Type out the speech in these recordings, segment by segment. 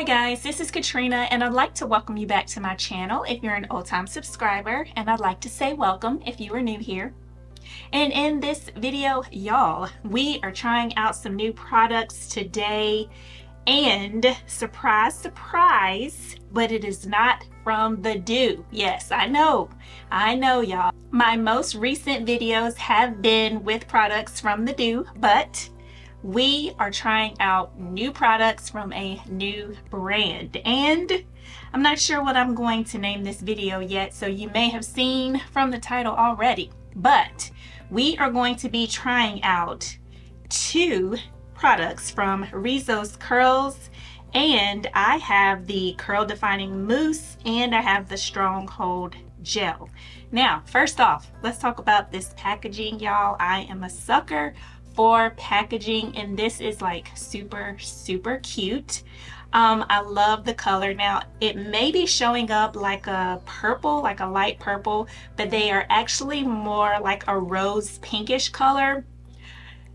guys, this is Katrina and I'd like to welcome you back to my channel if you're an old-time subscriber, and I'd like to say welcome if you are new here. And in this video, y'all, we are trying out some new products today, and surprise, surprise, but it is not from the Do. Yes, I know y'all. My most recent videos have been with products from the Do, but we are trying out new products from a new brand, and I'm not sure what I'm going to name this video yet, so you may have seen from the title already, but we are going to be trying out two products from RIZOS Curls, and I have the curl defining mousse and I have the stronghold gel. Now, first off, let's talk about this packaging, y'all. I am a sucker for packaging, and this is like super cute. I love the color. Now, it may be showing up like a purple, like a light purple, but they are actually more like a rose pinkish color.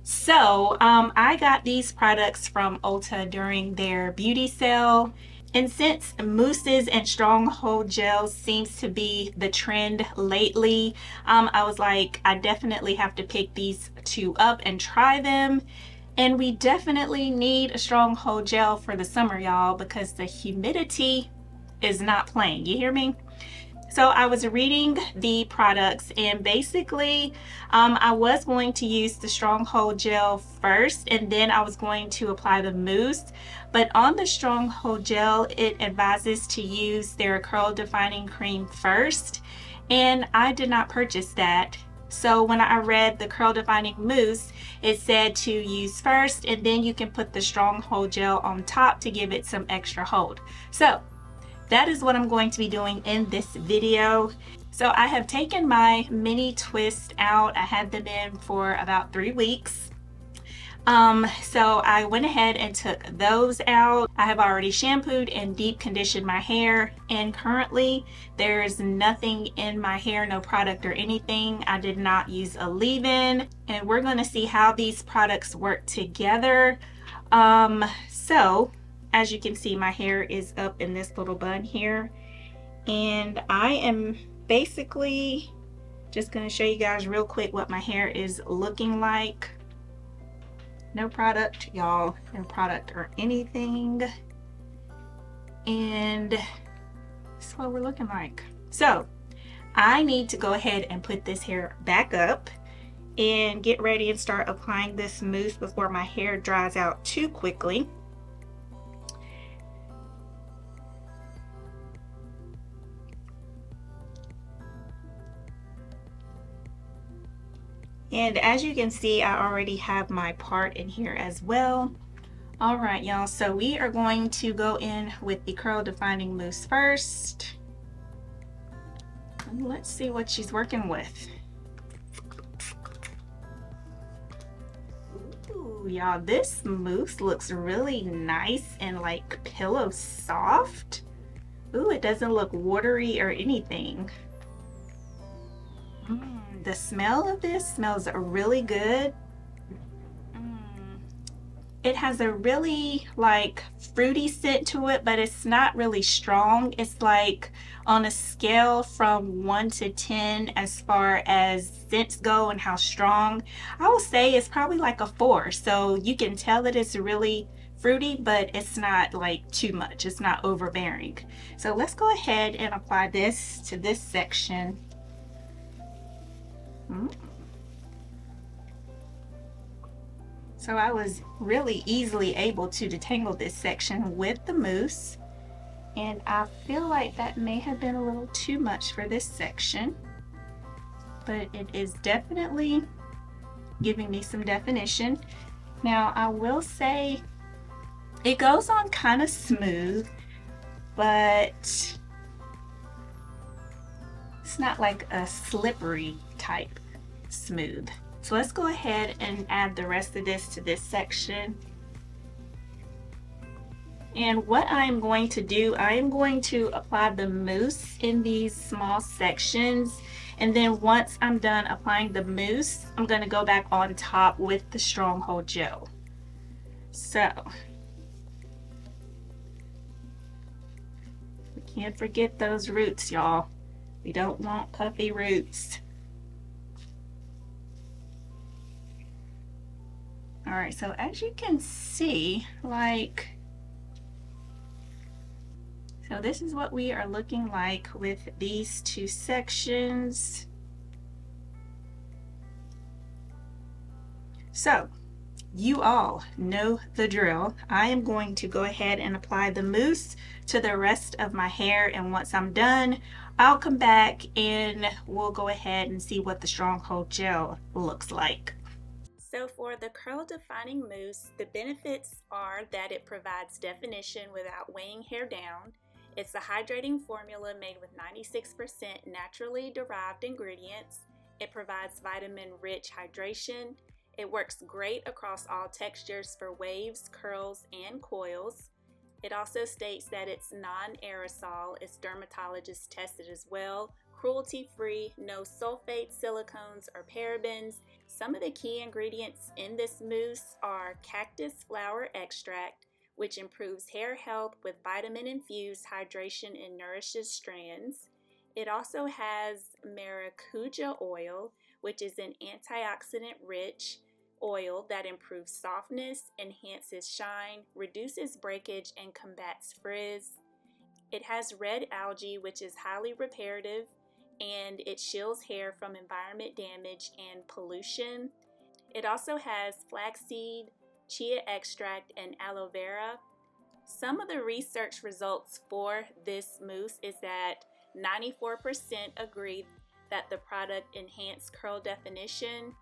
So I got these products from Ulta during their beauty sale, and since mousses and stronghold gels seems to be the trend lately, I was like, I definitely have to pick these two up and try them. And we definitely need a stronghold gel for the summer, y'all, because the humidity is not playing. You hear me? So I was reading the products, and basically I was going to use the stronghold gel first, and then I was going to apply the mousse. But on the stronghold gel, it advises to use their curl defining cream first, and I did not purchase that. So when I read the curl defining mousse, it said to use first, and then you can put the stronghold gel on top to give it some extra hold. So that is what I'm going to be doing in this video. So I have taken my mini twist out. I had them in for about 3 weeks. So I went ahead and took those out. I have already shampooed and deep conditioned my hair, and currently there's nothing in my hair, no product or anything. I did not use a leave-in, and we're going to see how these products work together. So as you can see, my hair is up in this little bun here, and I am basically just going to show you guys real quick what my hair is looking like. No product, y'all, no product or anything, and that's what we're looking like. So I need to go ahead and put this hair back up and get ready and start applying this mousse before my hair dries out too quickly. And as you can see, I already have my part in here as well. All right, y'all, so we are going to go in with the curl defining mousse first. And let's see what she's working with. Ooh, y'all, this mousse looks really nice and like pillow soft. Ooh, it doesn't look watery or anything. The smell of this smells really good. It has a really like fruity scent to it, but it's not really strong. It's like on a scale from 1 to 10 as far as scents go and how strong, I will say it's probably like a 4. So you can tell that it's really fruity, but it's not like too much. It's not overbearing. So let's go ahead and apply this to this section. So I was really easily able to detangle this section with the mousse, and I feel like that may have been a little too much for this section, but it is definitely giving me some definition. Now I will say it goes on kind of smooth, but it's not like a slippery type smooth. So let's go ahead and add the rest of this to this section. And what I'm going to do, I am going to apply the mousse in these small sections, and then once I'm done applying the mousse, I'm going to go back on top with the stronghold gel. So Can't forget those roots, y'all. We don't want puffy roots. All right, so as you can see, so this is what we are looking like with these two sections. So you all know the drill. I am going to go ahead and apply the mousse to the rest of my hair, and once I'm done, I'll come back and we'll go ahead and see what the Stronghold gel looks like. So for the curl defining mousse, the benefits are that it provides definition without weighing hair down. It's a hydrating formula made with 96% naturally derived ingredients. It provides vitamin-rich hydration. It works great across all textures for waves, curls, and coils. It also states that it's non-aerosol, it's dermatologist tested as well, cruelty-free, no sulfates, silicones, or parabens. Some of the key ingredients in this mousse are cactus flower extract, which improves hair health with vitamin-infused hydration and nourishes strands. It also has maracuja oil, which is an antioxidant-rich oil that improves softness, enhances shine, reduces breakage, and combats frizz. It has red algae, which is highly reparative, and it shields hair from environment damage and pollution. It also has flaxseed, chia extract, and aloe vera. Some of the research results for this mousse is that 94% agree that the product enhanced curl definition.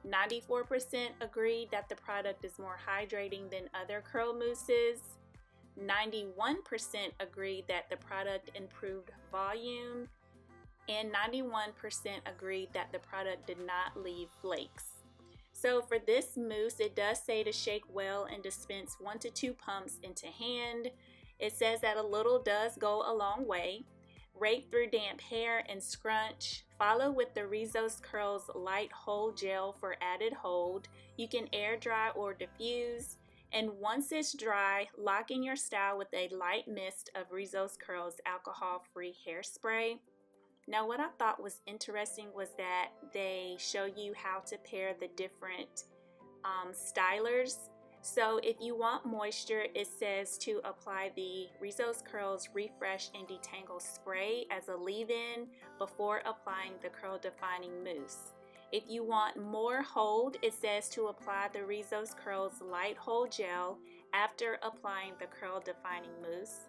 94% agreed that the product is more hydrating than other curl mousses. 91% agreed that the product improved volume. And 91% agreed that the product did not leave flakes. So for this mousse, it does say to shake well and dispense 1 to 2 pumps into hand. It says that a little does go a long way. Rake through damp hair and scrunch. Follow with the RIZOS Curls Light Hold Gel for added hold. You can air dry or diffuse. And once it's dry, lock in your style with a light mist of RIZOS Curls alcohol-free hairspray. Now what I thought was interesting was that they show you how to pair the different stylers. So if you want moisture, it says to apply the RIZOS Curls Refresh and Detangle Spray as a leave-in before applying the curl defining mousse. If you want more hold, it says to apply the RIZOS Curls Light Hold Gel after applying the curl defining mousse.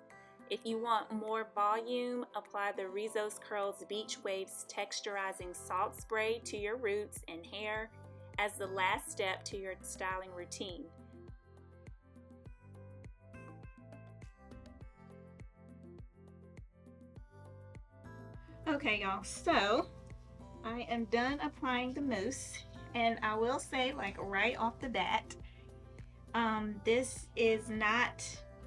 If you want more volume, apply the RIZOS Curls Beach Waves Texturizing Salt Spray to your roots and hair as the last step to your styling routine. Okay, y'all, so I am done applying the mousse, and I will say, like, right off the bat, this is not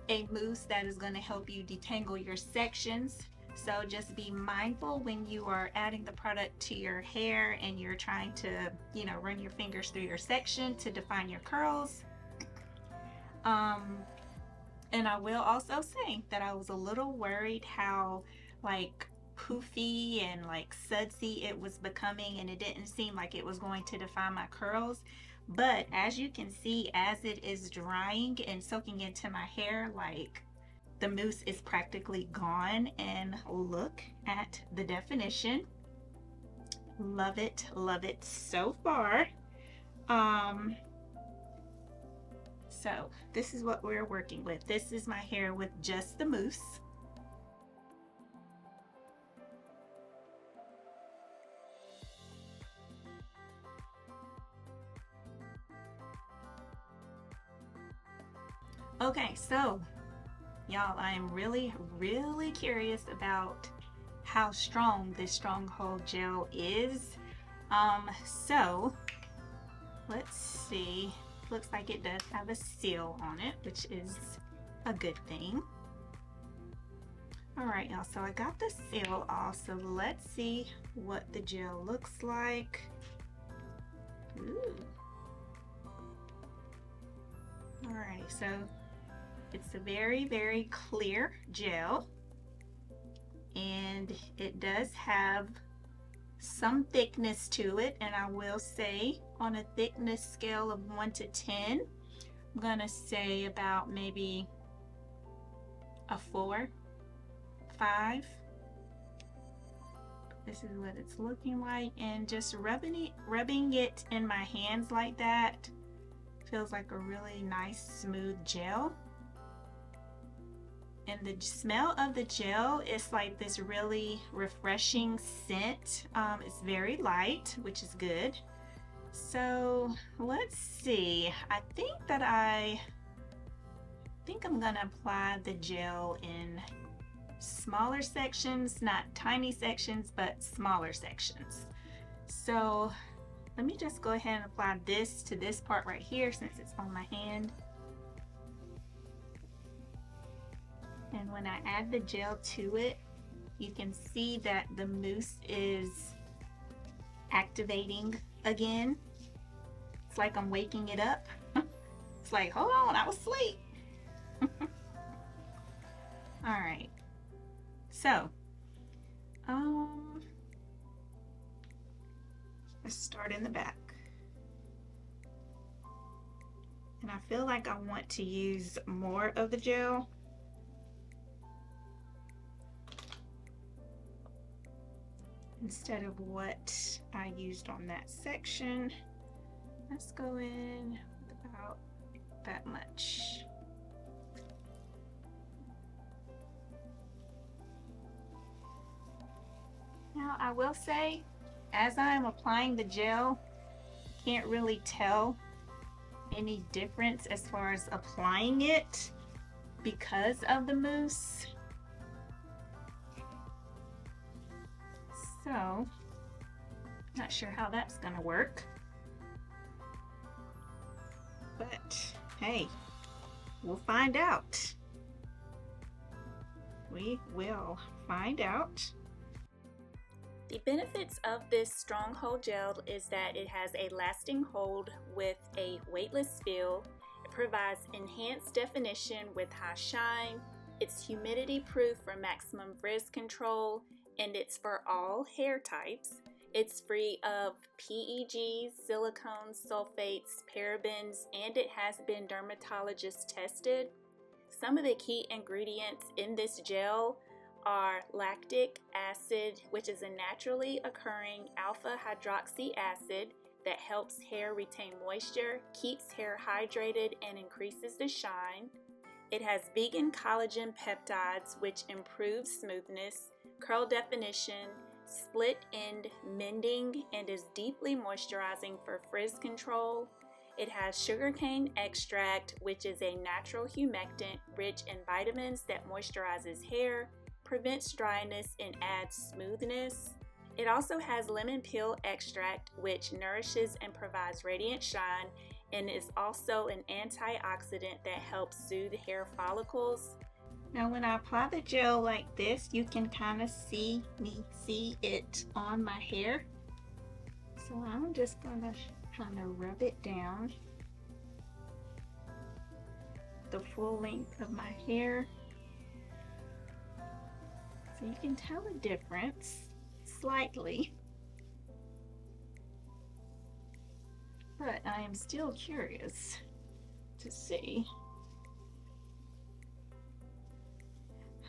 a mousse that is going to help you detangle your sections. So just be mindful when you are adding the product to your hair and you're trying to, run your fingers through your section to define your curls. And I will also say that I was a little worried how poofy and sudsy it was becoming, and it didn't seem like it was going to define my curls. But as you can see, as it is drying and soaking into my hair, the mousse is practically gone. And look at the definition. Love it so far. So this is what we're working with. This is my hair with just the mousse. Okay, so y'all, I am really curious about how strong this Stronghold gel is. So let's see. Looks like it does have a seal on it, which is a good thing. All right, y'all, so I got the seal off, so let's see what the gel looks like. Ooh. All right, so it's a very clear gel. and it does have some thickness to it, and I will say on a thickness scale of 1 to 10, I'm gonna say about maybe a 4, 5. This is what it's looking like, and just rubbing it in my hands like that feels like a really nice smooth gel. And the smell of the gel is like this really refreshing scent. It's very light, which is good. So let's see. I think I'm gonna apply the gel in smaller sections, not tiny sections, but smaller sections. So let me just go ahead and apply this to this part right here since it's on my hand. And when I add the gel to it, you can see that the mousse is activating again. It's like I'm waking it up. It's like, hold on, I was asleep. All right. So, let's start in the back. And I feel like I want to use more of the gel. Instead of what I used on that section. Let's go in with about that much. Now I will say, as I am applying the gel, can't really tell any difference as far as applying it because of the mousse. So, not sure how that's gonna work. But hey, we'll find out. We will find out. The benefits of this strong hold gel is that it has a lasting hold with a weightless feel. It provides enhanced definition with high shine. It's humidity proof for maximum frizz control, and it's for all hair types. It's free of PEGs, silicones, sulfates, parabens, and it has been dermatologist tested. Some of the key ingredients in this gel are lactic acid, which is a naturally occurring alpha hydroxy acid that helps hair retain moisture, keeps hair hydrated, and increases the shine. It has vegan collagen peptides, which improves smoothness, curl definition, split end mending, and is deeply moisturizing for frizz control. It has sugarcane extract, which is a natural humectant rich in vitamins that moisturizes hair, prevents dryness, and adds smoothness. It also has lemon peel extract, which nourishes and provides radiant shine, and is also an antioxidant that helps soothe hair follicles. Now when I apply the gel like this, you can kind of see it on my hair. So I'm just gonna kind of rub it down the full length of my hair. So you can tell the difference slightly. But I am still curious to see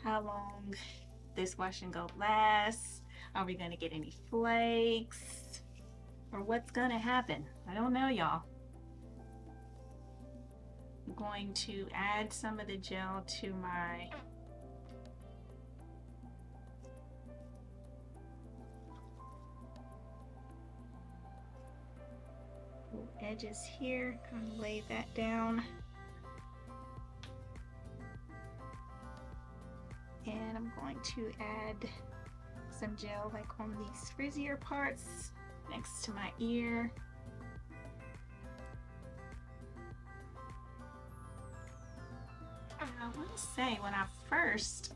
how long this wash and go lasts. Are we gonna get any flakes? Or what's gonna happen? I don't know, y'all. I'm going to add some of the gel to my edges here, kind of lay that down. And I'm going to add some gel like on these frizzier parts next to my ear. I want to say when I first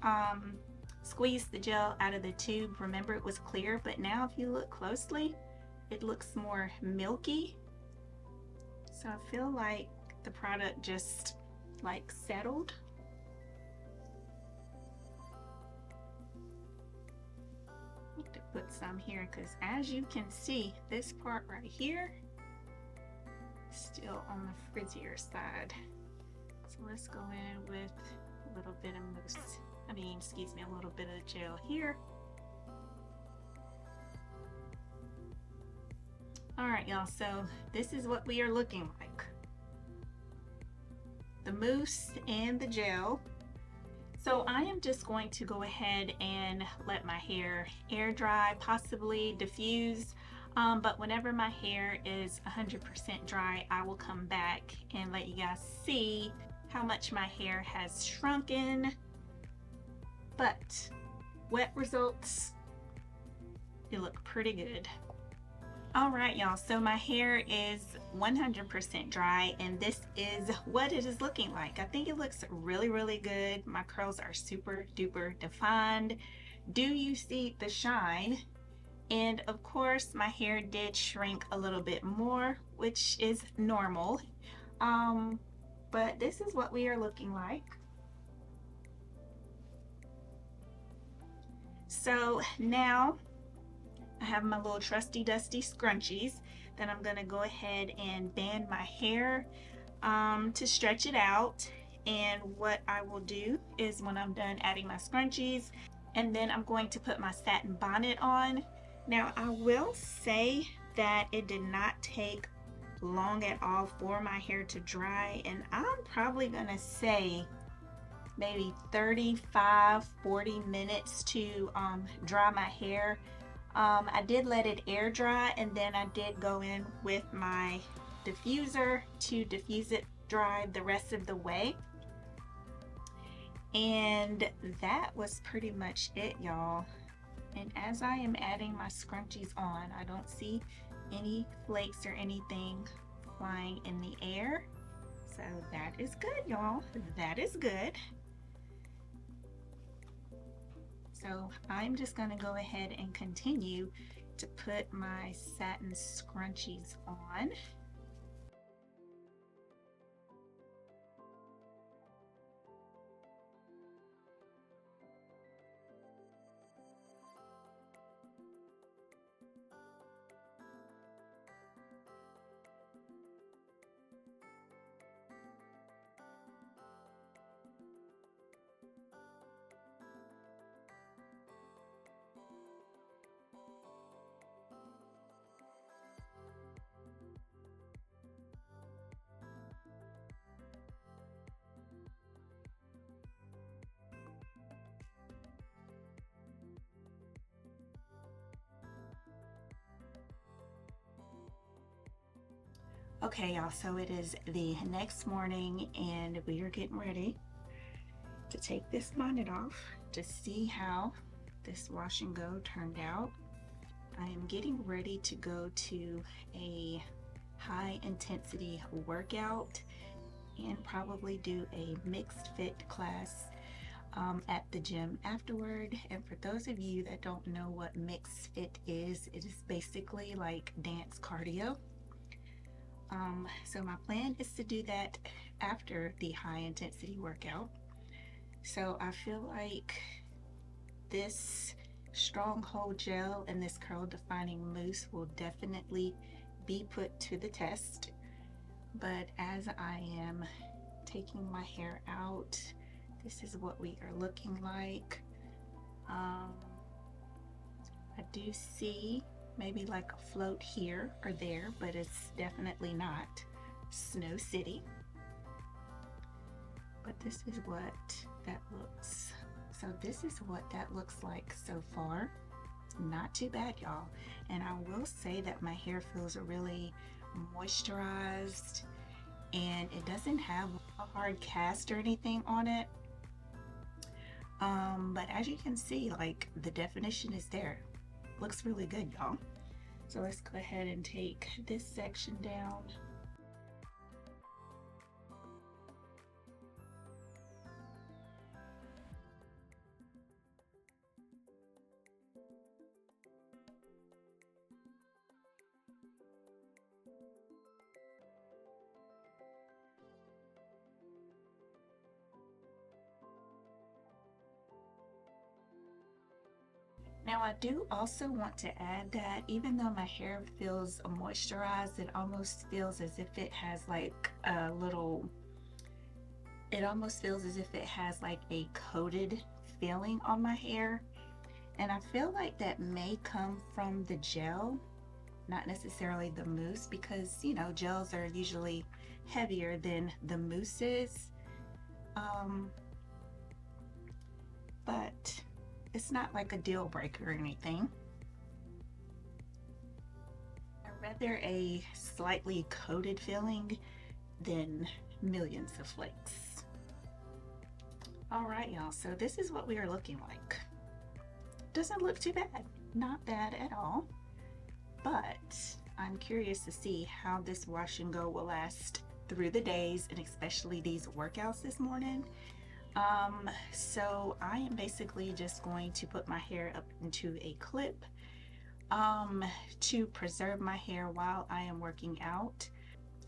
squeezed the gel out of the tube, remember it was clear, but now if you look closely, it looks more milky. So I feel like the product just like settled. put some here because as you can see, this part right here is still on the frizzier side. So let's go in with a little bit of mousse. Excuse me, a little bit of gel here. All right, y'all, so this is what we are looking like. The mousse and the gel. So I am just going to go ahead and let my hair air dry, possibly diffuse. But whenever my hair is 100% dry, I will come back and let you guys see how much my hair has shrunken. But wet results, they look pretty good. All right, y'all, so my hair is 100% dry and this is what it is looking like. I think it looks really, really good. My curls are super duper defined. Do you see the shine? And of course, my hair did shrink a little bit more, which is normal. But this is what we are looking like. So now I have my little trusty dusty scrunchies that I'm gonna go ahead and band my hair to stretch it out. And what I will do is when I'm done adding my scrunchies, and then I'm going to put my satin bonnet on. Now I will say that it did not take long at all for my hair to dry, and I'm probably gonna say maybe 35-40 minutes to dry my hair. I did let it air dry and then I did go in with my diffuser to diffuse it dry the rest of the way. And that was pretty much it, y'all. And as I am adding my scrunchies on, I don't see any flakes or anything flying in the air. So that is good, y'all. That is good. So I'm just going to go ahead and continue to put my satin scrunchies on. Okay, y'all, so it is the next morning and we are getting ready to take this bonnet off to see how this wash and go turned out. I am getting ready to go to a high intensity workout and probably do a mixed fit class at the gym afterward. And for those of you that don't know what mixed fit is, it is basically like dance cardio. So my plan is to do that after the high intensity workout. So I feel like this stronghold gel and this curl defining mousse will definitely be put to the test. But as I am taking my hair out, this is what we are looking like. I do see maybe like a float here or there, but it's definitely not Snow City. But this is what that looks. So this is what that looks like so far. Not too bad, y'all. And I will say that my hair feels really moisturized and it doesn't have a hard cast or anything on it. But as you can see, like the definition is there. Looks really good, y'all. So let's go ahead and take this section down. Now I do also want to add that even though my hair feels moisturized, it almost feels as if it has like a little, it almost feels as if it has like a coated feeling on my hair. And I feel like that may come from the gel, not necessarily the mousse, because you know, gels are usually heavier than the mousses. But it's not like a deal breaker or anything. I'd rather a slightly coated feeling than millions of flakes. All right, y'all, so this is what we are looking like. Doesn't look too bad, not bad at all, but I'm curious to see how this wash and go will last through the days, and especially these workouts this morning. So I am basically just going to put my hair up into a clip to preserve my hair while I am working out.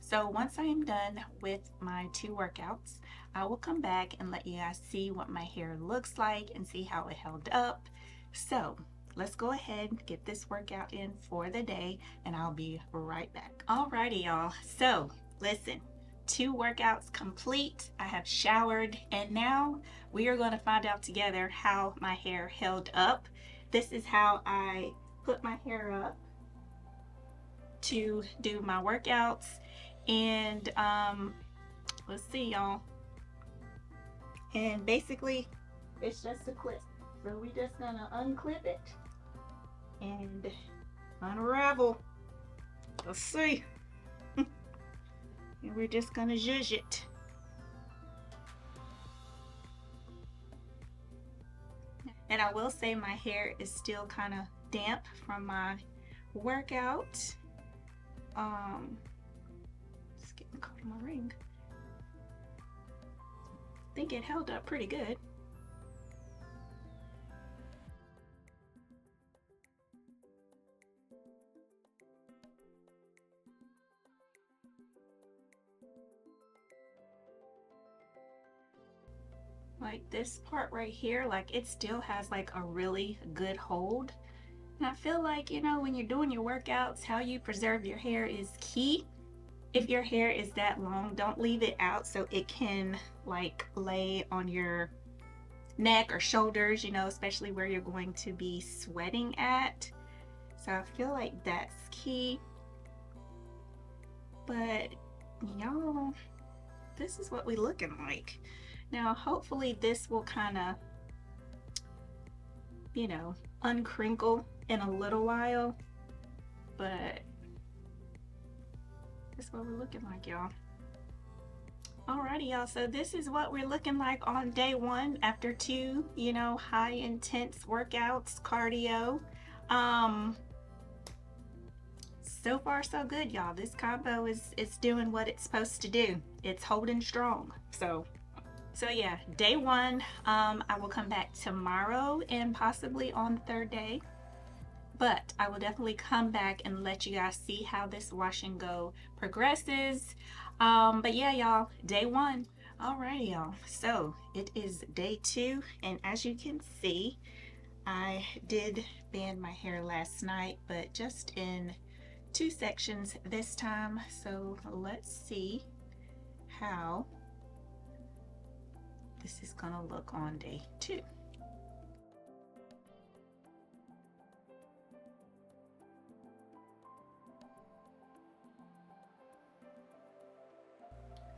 So once I am done with my 2 workouts, I will come back and let you guys see what my hair looks like and see how it held up. So let's go ahead and get this workout in for the day, and I'll be right back. Alrighty, y'all. So listen. 2 workouts complete. I have showered, and now we are going to find out together how my hair held up. This is how I put my hair up to do my workouts, and let's see, y'all. And basically it's just a clip, so we just gonna unclip it and unravel. Let's see. And we're just gonna zhuzh it. And I will say my hair is still kind of damp from my workout. It's getting caught in my ring. I think it held up pretty good. Like this part right here, like it still has like a really good hold. And I feel like, you know, when you're doing your workouts, how you preserve your hair is key. If your hair is that long, don't leave it out so it can like lay on your neck or shoulders, you know, especially where you're going to be sweating at. So I feel like that's key. But y'all, this is what we looking like. Now, hopefully this will kind of, you know, uncrinkle in a little while, but that's what we're looking like, y'all. Alrighty, y'all, so this is what we're looking like on day 1 after 2, you know, high intense workouts, cardio. So far so good, y'all. This combo is doing what it's supposed to do. It's holding strong. So yeah, day 1, I will come back tomorrow and possibly on the 3rd day. But I will definitely come back and let you guys see how this wash and go progresses. But yeah, y'all, day 1. Alrighty, y'all. So it is day 2, and as you can see, I did band my hair last night, but just in 2 sections this time. So let's see how this is gonna look on day 2.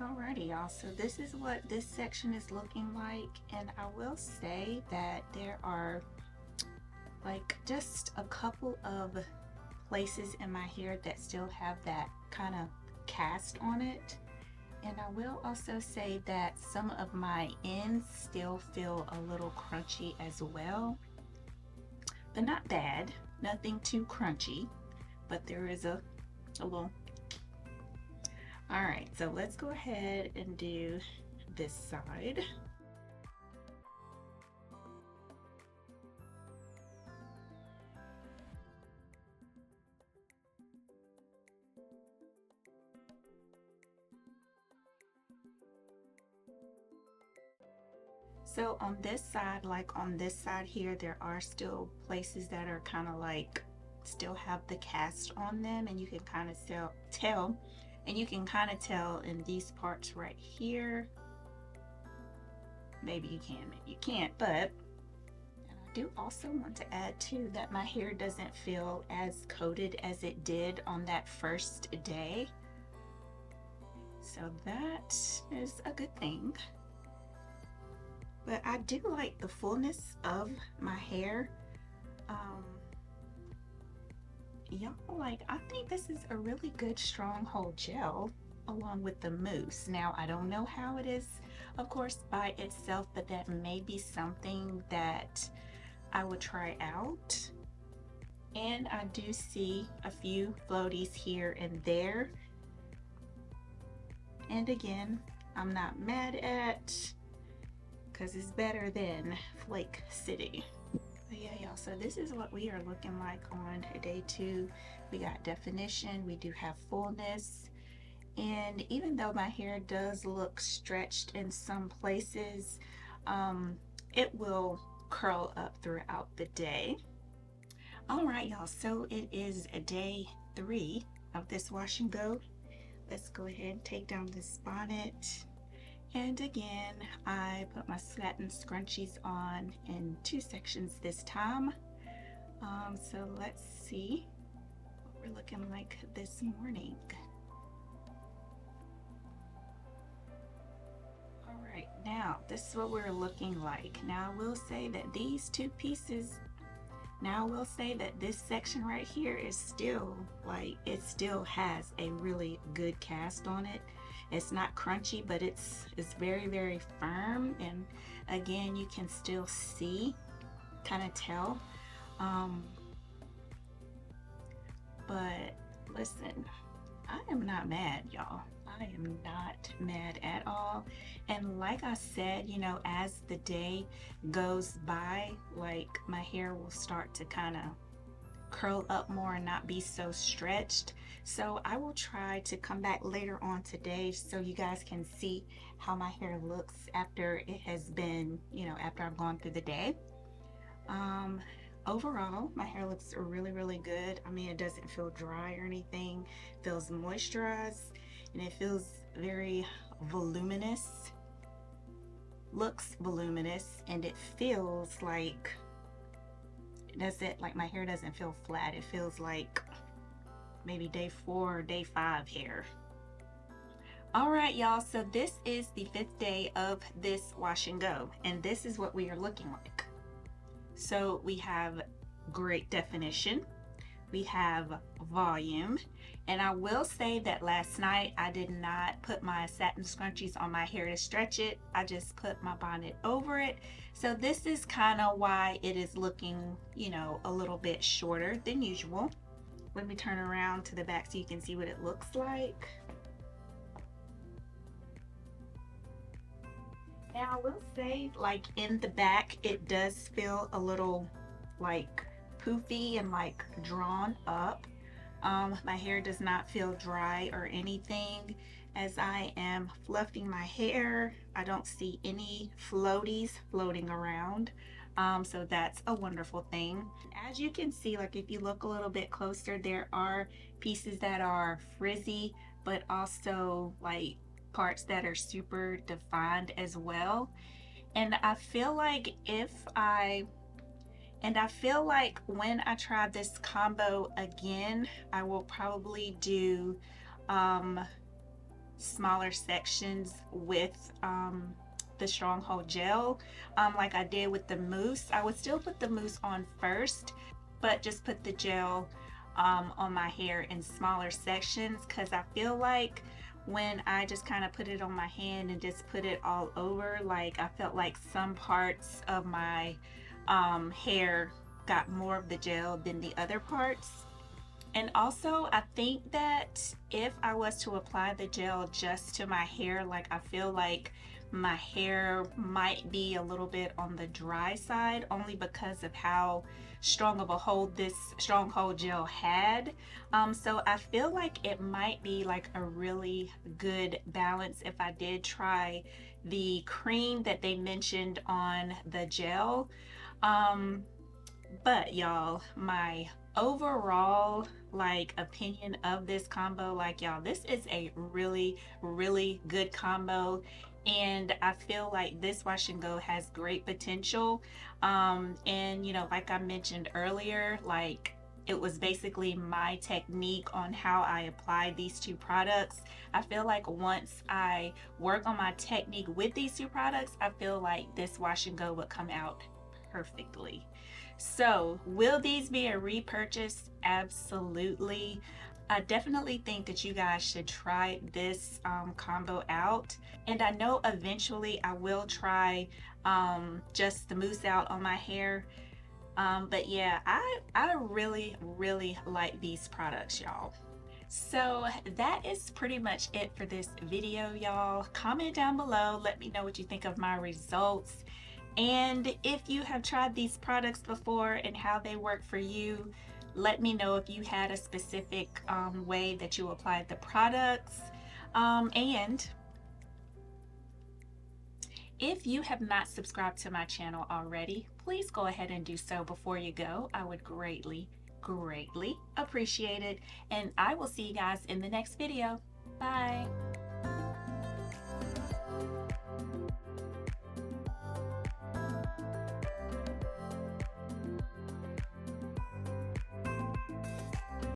Alrighty, y'all, so this is what this section is looking like, and I will say that there are like just a couple of places in my hair that still have that kind of cast on it. And I will also say that some of my ends still feel a little crunchy as well, but not bad, nothing too crunchy, but there is a little. All right, so let's go ahead and do this side. So on this side, like on this side here, there are still places that are kind of like still have the cast on them, and you can kind of tell, and you can kind of tell in these parts right here. Maybe you can, maybe you can't, but and I do also want to add too that my hair doesn't feel as coated as it did on that first day. So that is a good thing. But I do like the fullness of my hair. Y'all, like, I think this is a really good stronghold gel along with the mousse. Now, I don't know how it is, of course, by itself, but that may be something that I would try out. And I do see a few floaties here and there. And again, I'm not mad at, because it's better than Flake City. But yeah, y'all, so this is what we are looking like on day 2. We got definition, we do have fullness, and even though my hair does look stretched in some places, it will curl up throughout the day. All right, y'all, so it is day 3 of this wash and go. Let's go ahead and take down this bonnet. And again, I put my satin scrunchies on in 2 sections this time. So let's see what we're looking like this morning. All right, now this is what we're looking like. Now I will say that these 2 pieces, now I will say that this section right here is still like, it still has a really good cast on it. It's not crunchy, but it's very, very firm. And again, you can still see, kind of tell. But listen, I am not mad, y'all. I am not mad at all. And like I said, you know, as the day goes by, like my hair will start to kind of curl up more and not be so stretched. So I will try to come back later on today so you guys can see how my hair looks after it has been, you know, after I've gone through the day. Overall, my hair looks really, really good. I mean, it doesn't feel dry or anything. It feels moisturized and it feels very voluminous. Looks voluminous, and it feels like like my hair doesn't feel flat. It feels like maybe day 4 or day 5 hair. All right, y'all, so this is the 5th day of this wash and go, and this is what we are looking like. So we have great definition, we have volume, and I will say that last night I did not put my satin scrunchies on my hair to stretch it. I just put my bonnet over it. So this is kind of why it is looking, you know, a little bit shorter than usual. Let me turn around to the back so you can see what it looks like. Now I will say, like in the back, it does feel a little like poofy and like drawn up. My hair does not feel dry or anything. As I am fluffing my hair, I don't see any floaties floating around. So that's a wonderful thing. As you can see, like if you look a little bit closer, there are pieces that are frizzy, but also like parts that are super defined as well. And I feel like when I try this combo again, I will probably do smaller sections with the stronghold gel, like I did with the mousse. I would still put the mousse on first, but just put the gel on my hair in smaller sections, because I feel like when I just kind of put it on my hand and just put it all over, like I felt like some parts of my hair got more of the gel than the other parts. And also I think that if I was to apply the gel just to my hair, like I feel like my hair might be a little bit on the dry side, only because of how strong of a hold this stronghold gel had. So I feel like it might be like a really good balance if I did try the cream that they mentioned on the gel. But y'all, my overall like opinion of this combo, like y'all, this is a really good combo, and I feel like this wash and go has great potential. And you know, like I mentioned earlier, like it was basically my technique on how I applied these two products. I feel like once I work on my technique with these two products, I feel like this wash and go would come out perfectly. So will these be a repurchase? Absolutely. I definitely think that you guys should try this combo out, and I know eventually I will try just the mousse out on my hair. But yeah, I really like these products, y'all. So that is pretty much it for this video, y'all. Comment down below, let me know what you think of my results, and if you have tried these products before and how they work for you. Let me know if you had a specific way that you applied the products. And if you have not subscribed to my channel already, please go ahead and do so before you go. I would greatly appreciate it. And I will see you guys in the next video. Bye.